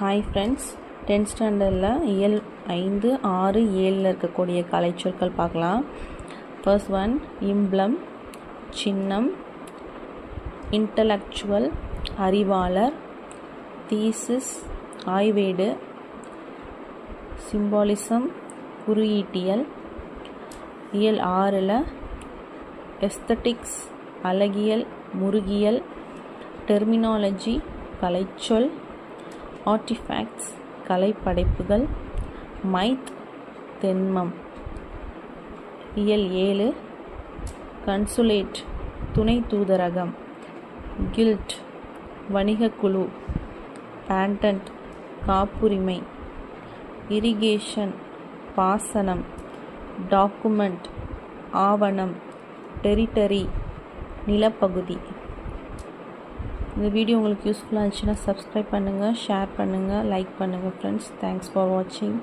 Hi friends, 10th ஸ்டாண்டர்டில் இயல் 5, 6, 7 இருக்கக்கூடிய கலைச்சொற்கள் பார்க்கலாம். ஃபர்ஸ்ட் ஒன் இம்ப்ளம், சின்னம். இன்டலெக்சுவல், அறிவாளர். தீசிஸ், ஆய்வேடு. சிம்பாலிசம், குறியீட்டியல். இயல் 6 எஸ்தட்டிக்ஸ், அழகியல், முருகியல். டெர்மினாலஜி, கலைச்சொல். ஆர்டிஃபேக்ட்ஸ், கலைப்படைப்புகள். மைத், தென்மம். இயல் 7 கன்சுலேட், துணை தூதரகம். கில்ட், வணிகக்குழு. பேட்டன்ட், காப்புரிமை. இரிகேஷன், பாசனம். டாக்குமெண்ட், ஆவணம். டெரிட்டரி, நிலப்பகுதி. இந்த வீடியோ உங்களுக்கு யூஸ்ஃபுல்லாக இருந்துச்சுன்னா சப்ஸ்கிரைப் பண்ணுங்கள், ஷேர் பண்ணுங்கள், லைக் பண்ணுங்கள் ஃப்ரெண்ட்ஸ். தேங்க்ஸ் ஃபார் வாட்சிங்.